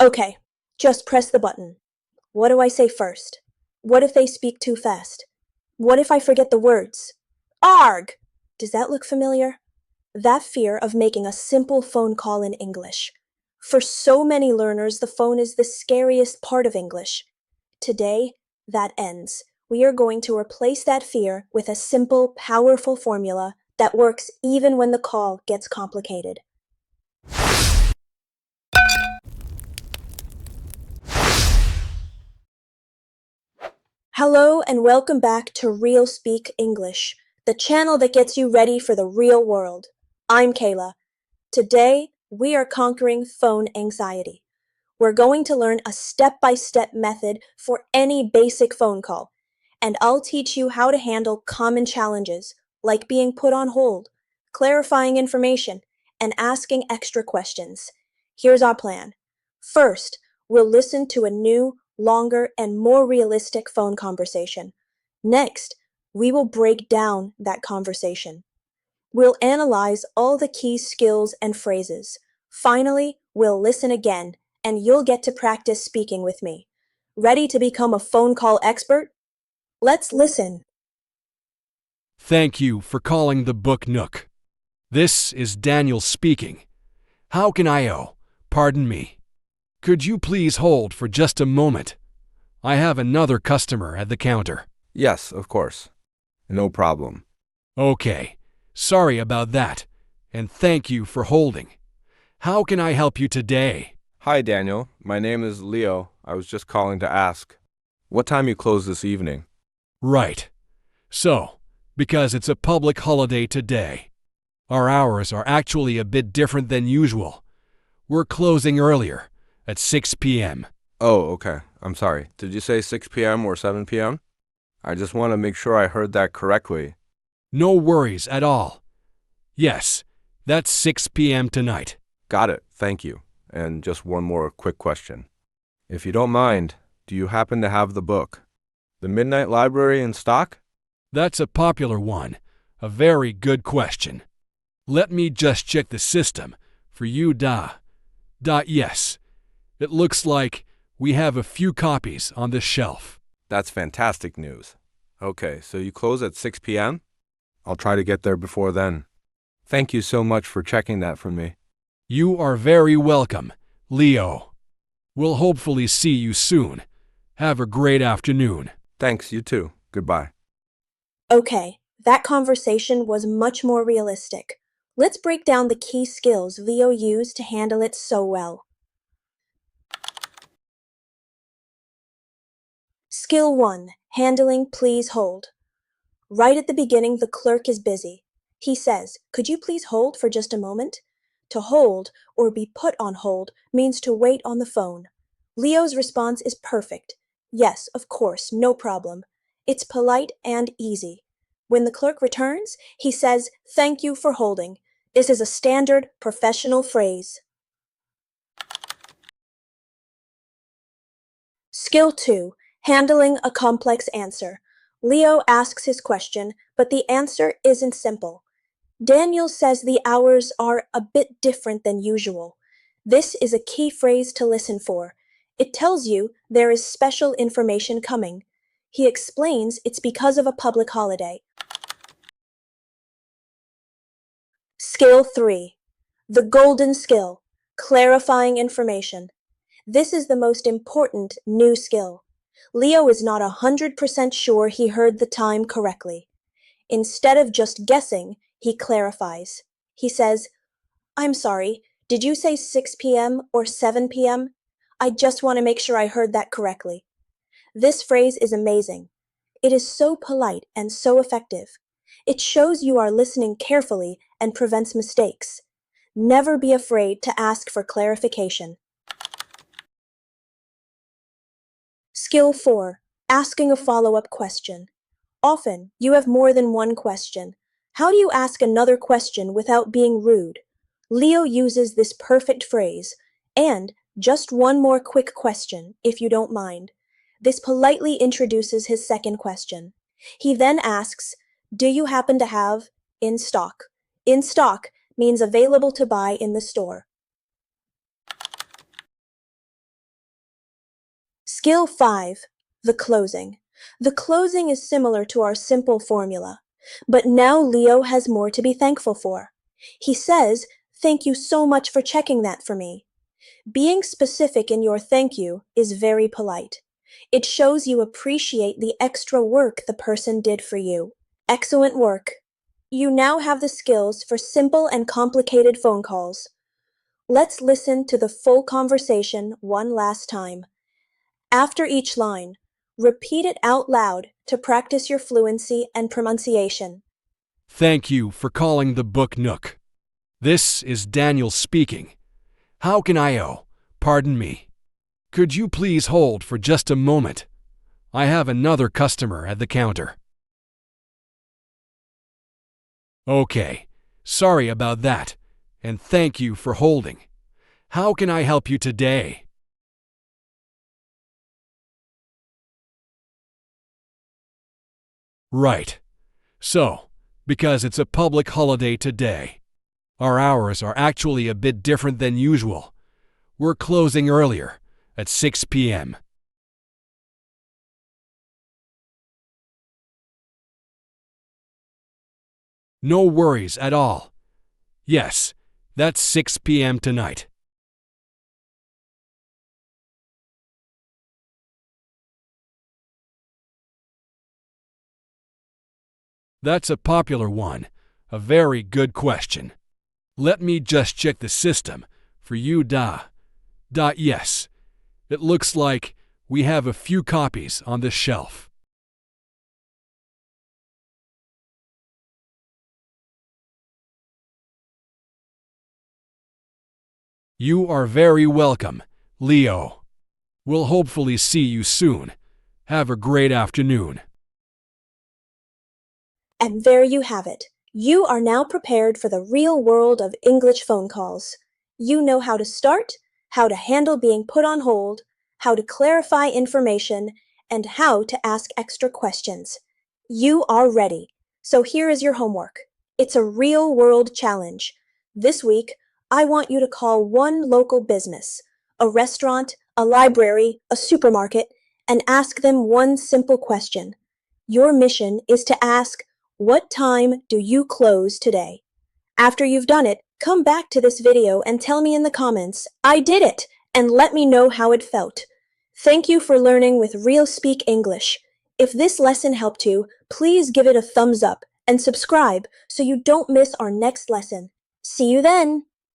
Okay, just press the button. What do I say first? What if they speak too fast? What if I forget the words? Arg! Does that look familiar? That fear of making a simple phone call in English. For so many learners, the phone is the scariest part of English. Today, that ends. We are going to replace that fear with a simple, powerful formula that works even when the call gets complicated. Hello and welcome back to Real Speak English, the channel that gets you ready for the real world. I'm Kayla. Today, we are conquering phone anxiety. We're going to learn a step-by-step method for any basic phone call, and I'll teach you how to handle common challenges like being put on hold, clarifying information, and asking extra questions. Here's our plan. First, we'll listen to a new, longer, and more realistic phone conversation. Next, we will break down that conversation. We'll analyze all the key skills and phrases. Finally, we'll listen again, and you'll get to practice speaking with me. Ready to become a phone call expert? Let's listen. Thank you for calling the Book Nook. This is Daniel speaking. How can pardon me. Could you please hold for just a moment? I have another customer at the counter. Yes, of course. No problem. Okay, sorry about that, and thank you for holding. How can I help you today? Hi, Daniel. My name is Leo. I was just calling to ask, what time you close this evening? Right. So, because it's a public holiday today, our hours are actually a bit different than usual. We're closing earlier, at 6 p.m. Oh, okay. I'm sorry. Did you say 6 p.m. or 7 p.m.? I just want to make sure I heard that correctly. No worries at all. Yes, that's 6 p.m. tonight. Got it. Thank you. And just one more quick question. If you don't mind, do you happen to have the book, The Midnight Library, in stock? That's a popular one. A very good question. Let me just check the system for you. Yes. It looks like we have a few copies on the shelf. That's fantastic news. Okay, so you close at 6 p.m.? I'll try to get there before then. Thank you so much for checking that for me. You are very welcome, Leo. We'll hopefully see you soon. Have a great afternoon. Thanks, you too. Goodbye. Okay, that conversation was much more realistic. Let's break down the key skills Leo used to handle it so well. Skill 1. Handling please hold. Right at the beginning, the clerk is busy. He says, "Could you please hold for just a moment?" To hold, or be put on hold, means to wait on the phone. Leo's response is perfect. Yes, of course, no problem. It's polite and easy. When the clerk returns, he says, "Thank you for holding." This is a standard professional phrase. Skill 2. Handling a complex answer. Leo asks his question, but the answer isn't simple. Daniel says the hours are a bit different than usual. This is a key phrase to listen for. It tells you there is special information coming. He explains it's because of a public holiday. Skill 3. The golden skill, clarifying information. This is the most important new skill. Leo is not 100% sure he heard the time correctly. Instead of just guessing, he clarifies. He says, "I'm sorry, did you say 6 p.m. or 7 p.m.? I just want to make sure I heard that correctly." This phrase is amazing. It is so polite and so effective. It shows you are listening carefully and prevents mistakes. Never be afraid to ask for clarification. Skill 4. Asking a follow-up question. Often, you have more than one question. How do you ask another question without being rude? Leo uses this perfect phrase, and just one more quick question, if you don't mind. This politely introduces his second question. He then asks, "Do you happen to have in stock?" In stock means available to buy in the store. Skill 5. The closing. The closing is similar to our simple formula, but now Leo has more to be thankful for. He says, "Thank you so much for checking that for me." Being specific in your thank you is very polite. It shows you appreciate the extra work the person did for you. Excellent work. You now have the skills for simple and complicated phone calls. Let's listen to the full conversation one last time. After each line, repeat it out loud to practice your fluency and pronunciation. Thank you for calling the Book Nook. This is Daniel speaking. How can I pardon me? Could you please hold for just a moment? I have another customer at the counter. Okay, sorry about that, and thank you for holding. How can I help you today? Right. So, because it's a public holiday today, our hours are actually a bit different than usual. We're closing earlier, at 6 p.m. No worries at all. Yes, that's 6 p.m. tonight. That's a popular one. A very good question. Let me just check the system for you. Yes, it looks like we have a few copies on the shelf. You are very welcome, Leo. We'll hopefully see you soon. Have a great afternoon. And there you have it. You are now prepared for the real world of English phone calls. You know how to start, how to handle being put on hold, how to clarify information, and how to ask extra questions. You are ready. So here is your homework. It's a real world challenge. This week, I want you to call one local business, a restaurant, a library, a supermarket, and ask them one simple question. Your mission is to ask, "What time do you close today?" After you've done it, come back to this video and tell me in the comments, "I did it," and let me know how it felt. Thank you for learning with Real Speak English. If this lesson helped you, please give it a thumbs up and subscribe so you don't miss our next lesson. See you then!